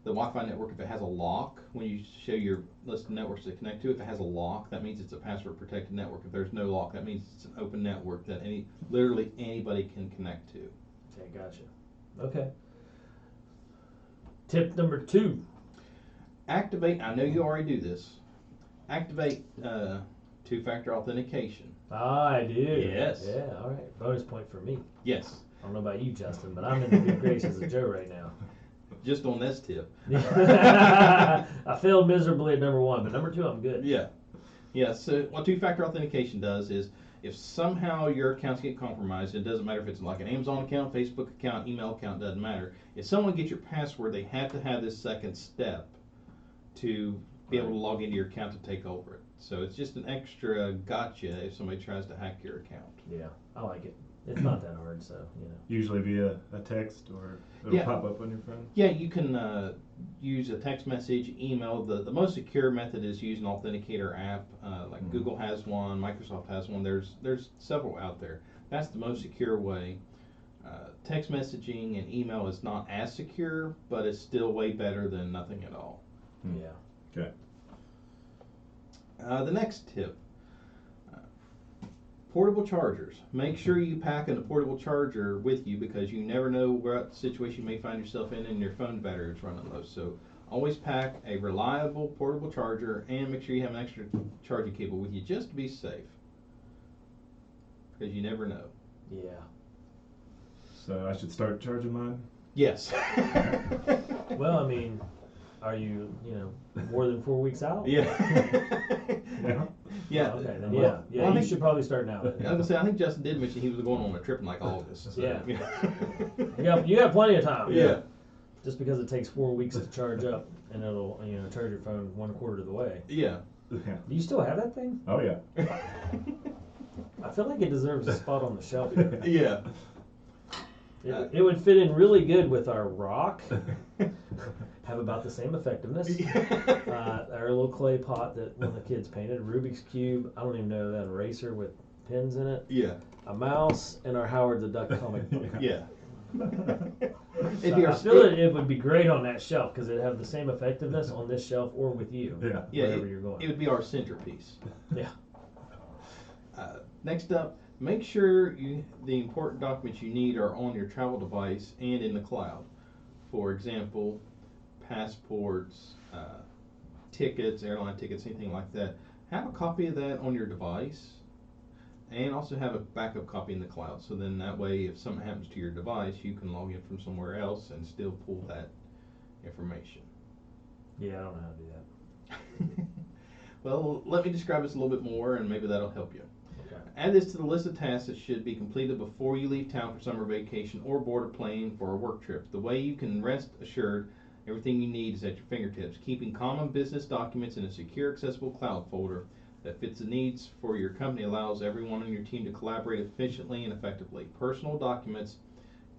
The Wi-Fi network, if it has a lock, when you show your list of networks to connect to, if it has a lock, that means it's a password protected network. If there's no lock, that means it's an open network that literally anybody can connect to. Okay, gotcha. Okay. Tip number 2. Activate, I know you already do this, activate two-factor authentication. I do. Yes. Yeah, all right. Bonus point for me. Yes, I don't know about you, Justin, but I'm in the good graces of Joe right now. just on this tip. I failed miserably at number 1, but number 2 I'm good. Yeah. Yeah, so what two-factor authentication does is if somehow your accounts get compromised, it doesn't matter if it's like an Amazon account, Facebook account, email account, doesn't matter. If someone gets your password, they have to have this second step to be able to log into your account to take over it. So it's just an extra gotcha if somebody tries to hack your account. Yeah, I like it. It's not that hard, so, you know. Usually via a text or it'll Yeah. pop up on your phone. Yeah, you can use a text message, email. The most secure method is use an authenticator app. Like Google has one, Microsoft has one. There's several out there. That's the most secure way. Text messaging and email is not as secure, but it's still way better than nothing at all. Yeah. Okay. The next tip. Portable chargers. Make sure you pack a portable charger with you because you never know what situation you may find yourself in and your phone battery is running low. So always pack a reliable portable charger and make sure you have an extra charging cable with you just to be safe. Because you never know. Yeah. So I should start charging mine? Yes. Well, I mean, are you, more than 4 weeks out? Yeah. Yeah. Yeah. Oh, okay, then Well, yeah, I you think- should probably start now. I was gonna say, I think Justin did mention he was going on a trip in like August. So, Yeah. yeah. You got plenty of time. Yeah. Just because it takes 4 weeks to charge up, and it'll charge your phone 1/4 of the way. Yeah. Yeah. Do you still have that thing? Oh yeah. I feel like it deserves a spot on the shelf. Yeah. It would fit in really good with our rock. Have about the same effectiveness. Our little clay pot that one of the kids painted, Rubik's Cube, I don't even know, that eraser with pins in it, Yeah. a mouse, and our Howard the Duck comic book. Yeah. So I feel that it would be great on that shelf because it'd have the same effectiveness on this shelf or with you, Yeah. Yeah, wherever you're going. It would be our centerpiece. Yeah. Next up, make sure the important documents you need are on your travel device and in the cloud. For example, passports, tickets, airline tickets, anything like that. Have a copy of that on your device and also have a backup copy in the cloud. So then that way if something happens to your device, you can log in from somewhere else and still pull that information. Yeah, I don't know how to do that. Well, let me describe this a little bit more and maybe that'll help you. Okay. Add this to the list of tasks that should be completed before you leave town for summer vacation or board a plane for a work trip. The way you can rest assured everything you need is at your fingertips. Keeping common business documents in a secure, accessible cloud folder that fits the needs for your company allows everyone on your team to collaborate efficiently and effectively. Personal documents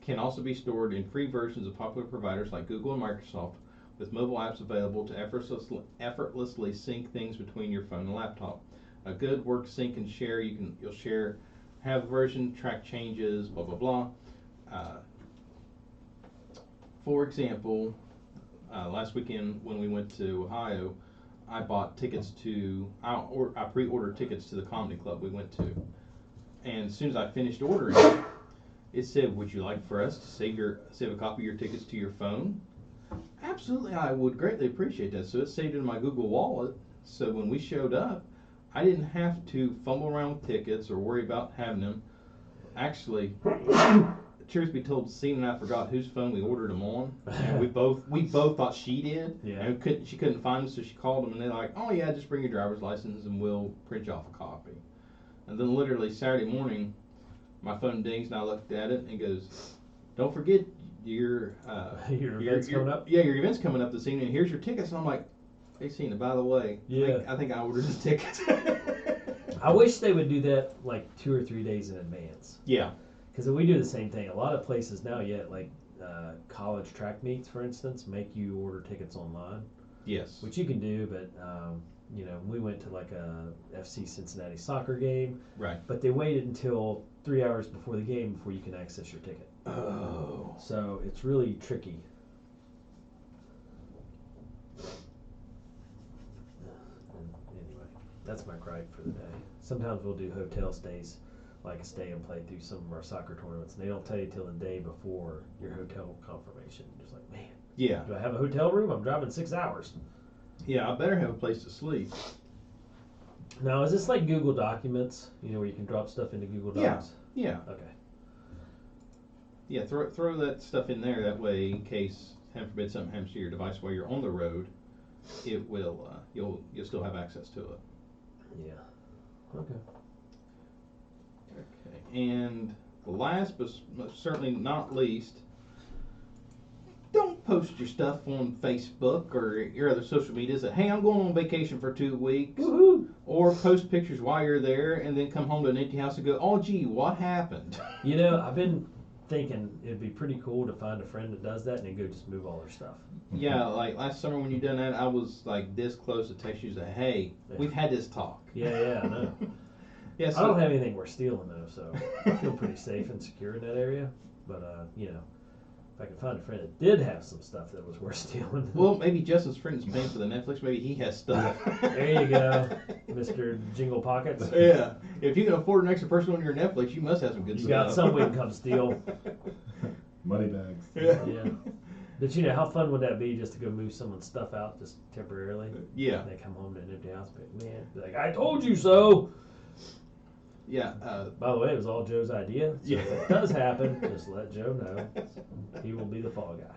can also be stored in free versions of popular providers like Google and Microsoft, with mobile apps available to effortlessly sync things between your phone and laptop. A good work sync and share. You'll share, have version, track changes, blah blah blah. For example, last weekend when we went to Ohio, I bought tickets I pre-ordered tickets to the comedy club we went to, and as soon as I finished ordering, it said, "Would you like for us to save a copy of your tickets to your phone?" Absolutely, I would greatly appreciate that. So it saved in my Google Wallet. So when we showed up, I didn't have to fumble around with tickets or worry about having them. Actually, truth be told, Steve and I forgot whose phone we ordered them on, and we both thought she did. Yeah. And she couldn't find them, so she called them, and they're like, "Oh yeah, just bring your driver's license, and we'll print you off a copy." And then literally Saturday morning, my phone dings, and I looked at it, and it goes, "Don't forget your event's coming up?" Yeah, your event's coming up this evening. Here's your tickets." And I'm like, "Hey, Cena, by the way, Yeah. I think I ordered the tickets." I wish they would do that like 2 or 3 days in advance. Yeah. Because we do the same thing. A lot of places now, like college track meets, for instance, make you order tickets online, Yes. which you can do. But we went to like a FC Cincinnati soccer game, Right. but they waited until 3 hours before the game before you can access your ticket. Oh. So it's really tricky. Anyway, that's my gripe for the day. Sometimes we'll do hotel stays, like a stay and play through some of our soccer tournaments, and they don't tell you till the day before your hotel confirmation. You're just like, man, Yeah. do I have a hotel room? I'm driving 6 hours. Yeah, I better have a place to sleep. Now, is this like Google Documents, where you can drop stuff into Google Yeah. Docs? Yeah. Okay. Yeah, throw that stuff in there. That way, in case, heaven forbid, something happens to your device while you're on the road, it will you'll still have access to it. Yeah. Okay. Okay. And last but most certainly not least, don't post your stuff on Facebook or your other social medias that, hey, I'm going on vacation for 2 weeks. Woohoo! Or post pictures while you're there and then come home to an empty house and go, oh, gee, what happened? You know, I've been thinking it'd be pretty cool to find a friend that does that and then go just move all their stuff. Yeah, like last summer when you done that, I was like this close to text you and say, hey, we've had this talk. Yeah, I know. Yeah, so, I don't have anything worth stealing though, so I feel pretty safe and secure in that area. But you know, if I could find a friend that did have some stuff that was worth stealing. Well, maybe Justin's friend is paying for the Netflix. Maybe he has stuff. There you go, Mr. Jingle Pockets. Yeah. If you can afford an extra person on your Netflix, you must have some good You stuff. got some we can come steal. Money bags. Yeah. But you know, how fun would that be just to go move someone's stuff out just temporarily? Yeah. And they come home to an empty house, but man, be like, I told you so. Yeah. By the way, it was all Joe's idea. So Yeah. if it does happen, just let Joe know. He will be the fall guy.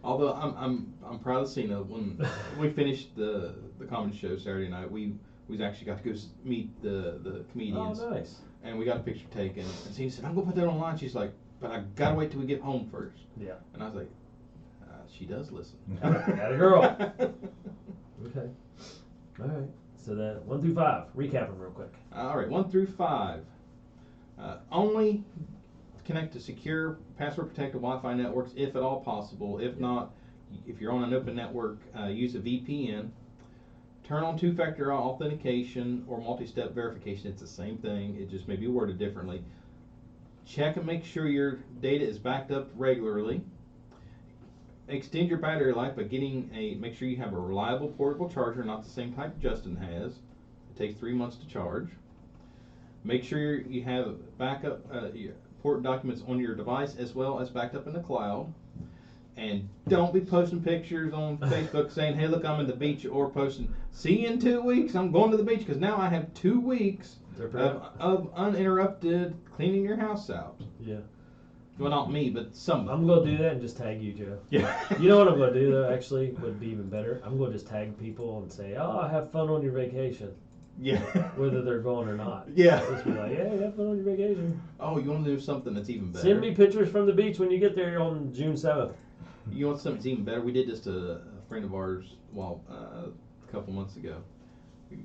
Although I'm proud of Cena. When we finished the comedy show Saturday night, we actually got to go meet the comedians. Oh, nice. And we got a picture taken. And Cena said, I'm going to put that online. She's like, but I got to wait till we get home first. Yeah. And I was like, she does listen. Atta girl. Okay. All right. So that 1 through 5. Recap them real quick. All right, 1 through 5. Only connect to secure, password-protected Wi-Fi networks if at all possible. If not, if you're on an open network, use a VPN. Turn on two-factor authentication or multi-step verification. It's the same thing. It just may be worded differently. Check and make sure your data is backed up regularly. Extend your battery life by make sure you have a reliable portable charger, not the same type Justin has. It takes 3 months to charge. Make sure you have backup your important documents on your device as well as backed up in the cloud. And don't be posting pictures on Facebook saying, hey, look, I'm in the beach, or posting, see you in 2 weeks, I'm going to the beach, because now I have 2 weeks of uninterrupted cleaning your house out. Yeah. Well, not me, but somebody. I'm going to do that and just tag you, Joe. Yeah. You know what I'm going to do, though, actually, would be even better? I'm going to just tag people and say, oh, have fun on your vacation. Yeah. Whether they're going or not. Yeah. Just be like, hey, have fun on your vacation. Oh, you want to do something that's even better? Send me pictures from the beach when you get there on June 7th. You want something that's even better? We did this to a friend of ours a couple months ago. We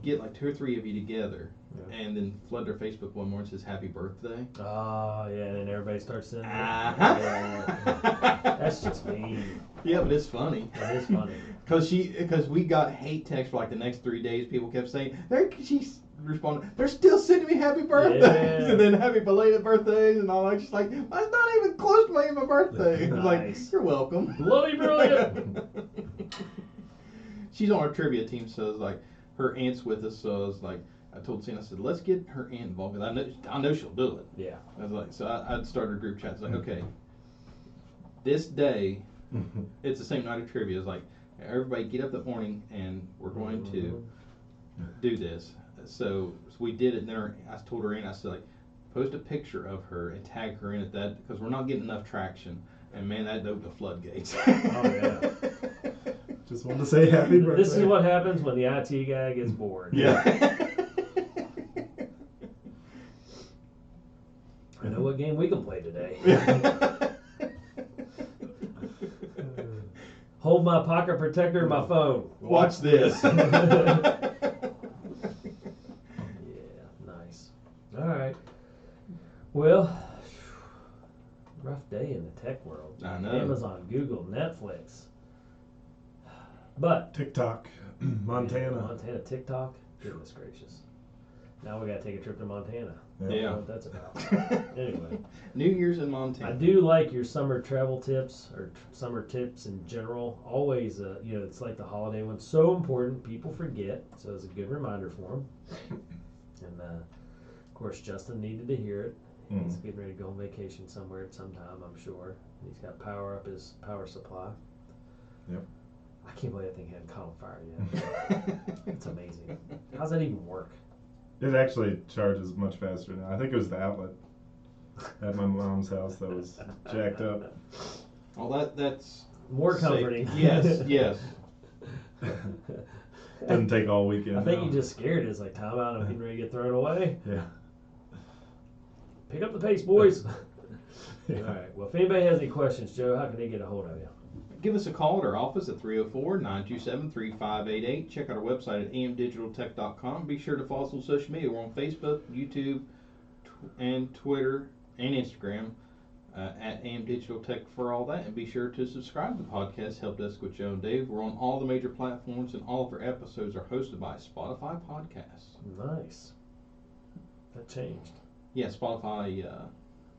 get like 2 or 3 of you together, and then flood their Facebook one morning and says happy birthday. Oh, yeah, and then everybody starts sending it. Uh-huh. Yeah. That's just mean. Yeah, but it's funny. That is funny. Because we got hate texts for like the next 3 days. People kept saying, she's responding, they're still sending me happy birthdays, Yeah. and then happy belated birthdays and all that. Just like, that's not even close to my birthday. Nice. Like, you're welcome. Bloody brilliant. She's on our trivia team, so it's like, her aunt's with us, so I was like, I told Cena, I said, let's get her aunt involved, because I know she'll do it. Yeah. I was like, so I'd started a group chat. It's like, okay, this day, it's the same night of trivia. It's like, everybody get up that morning and we're going to do this. So we did it, and then I told her, and I said, like, post a picture of her and tag her in at that, because we're not getting enough traction. And man, that opened the floodgates. Oh, yeah. Just wanted to say happy birthday. This is what happens when the IT guy gets bored. Yeah. I know what game we can play today. Hold my pocket protector and my phone. Watch this. Yeah, nice. All right. Well, rough day in the tech world. I know. Amazon, Google, Netflix. But TikTok, Montana. Montana, TikTok. Goodness gracious. Now we gotta take a trip to Montana. I Yeah. don't know what that's about. Anyway. New Year's in Montana. I do like your summer travel tips, or summer tips in general. Always, it's like the holiday one. So important, people forget. So it's a good reminder for them. And of course, Justin needed to hear it. He's getting ready to go on vacation somewhere at some time, I'm sure. He's got to power up his power supply. Yep. I can't believe that thing hadn't caught on fire yet. It's amazing. How's that even work? It actually charges much faster now. I think it was the outlet at my mom's house that was jacked up. Well, that's More safe. comforting. Yes, yes. Doesn't take all weekend. I think now. you just scared it. It's like, time out, I'm getting ready to get thrown away. Yeah. Pick up the pace, boys. Yeah. All right. Well, if anybody has any questions, Joe, how can they get a hold of you? Give us a call at our office at 304-927-3588. Check out our website at amdigitaltech.com. Be sure to follow us on social media. We're on Facebook, YouTube, and Twitter, and Instagram at amdigitaltech for all that. And be sure to subscribe to the podcast, Help Desk with Joe and Dave. We're on all the major platforms, and all of our episodes are hosted by Spotify Podcasts. Nice. That changed. Yeah, Spotify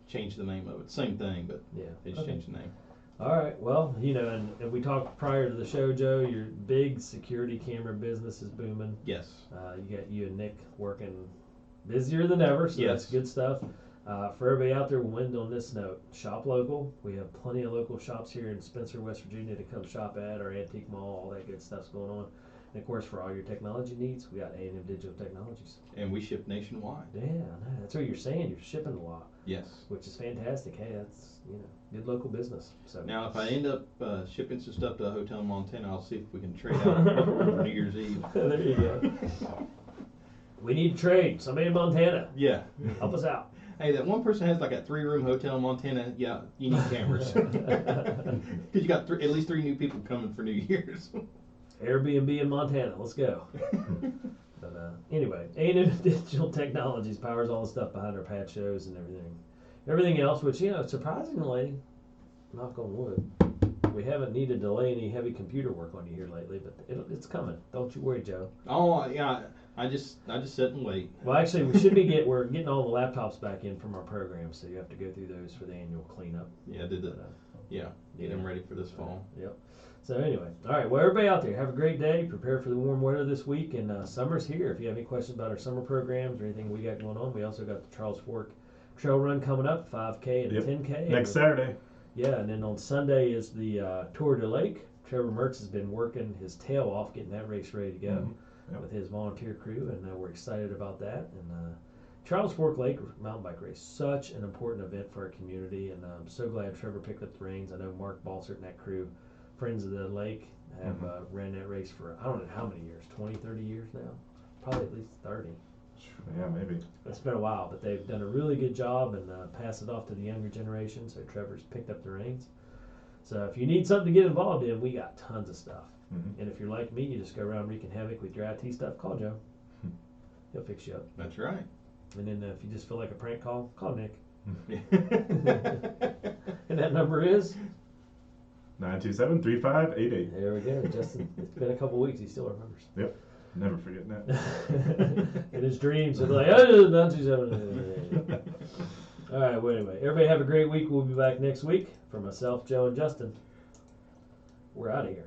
changed the name of it. Same thing, but Yeah. they just changed the name. All right. Well, and we talked prior to the show, Joe, your big security camera business is booming. Yes. You got you and Nick working busier than ever, so that's Yes. good stuff. For everybody out there, we'll end on this note. Shop local. We have plenty of local shops here in Spencer, West Virginia to come shop at, our antique mall, all that good stuff's going on. And of course, for all your technology needs, we got A&M Digital Technologies. And we ship nationwide. Yeah, no, that's what you're saying. You're shipping a lot, Yes. which is fantastic. Hey, that's good local business. So Now, if I end up shipping some stuff to a hotel in Montana, I'll see if we can trade out for New Year's Eve. there you go. We need to trade. Somebody in Montana, Yeah. help us out. Hey, that one person has like a 3-room hotel in Montana. Yeah, you need cameras. Because you got at least 3 new people coming for New Year's. Airbnb in Montana. Let's go. But anyway, A&M Digital Technologies powers all the stuff behind our patch shows and everything else. Which surprisingly, knock on wood, we haven't needed to lay any heavy computer work on you here lately. But it's coming. Don't you worry, Joe. Oh yeah, I just sit and wait. Well, actually, we're getting all the laptops back in from our program, so you have to go through those for the annual cleanup. Yeah, get them ready for this fall. Yep. So anyway, all right. Well, everybody out there, have a great day. Prepare for the warm weather this week, and summer's here. If you have any questions about our summer programs or anything we got going on, we also got the Charles Fork Trail Run coming up, 5K and Yep. 10K. Next Saturday. Yeah, and then on Sunday is the Tour de Lake. Trevor Mertz has been working his tail off getting that race ready to go. Mhm. Yep. With his volunteer crew, and we're excited about that. And Charles Fork Lake mountain bike race, such an important event for our community, and I'm so glad Trevor picked up the reins. I know Mark Balsert and that crew, Friends of the Lake, have ran that race for I don't know how many years, 20, 30 years now, probably at least 30. Yeah, maybe. It's been a while, but they've done a really good job and pass it off to the younger generation, so Trevor's picked up the reins. So if you need something to get involved in, we got tons of stuff. Mhm. And if you're like me, you just go around wreaking havoc with your IT stuff, call Joe. He'll fix you up. That's right. And then if you just feel like a prank call Nick. Yeah. And that number is? 927-3588. There we go. Justin, it's been a couple weeks, he still remembers. Yep. Never forgetting that. In his dreams, he'll be like, oh, 927. All right, well, anyway, everybody have a great week. We'll be back next week. For myself, Joe, and Justin, we're out of here.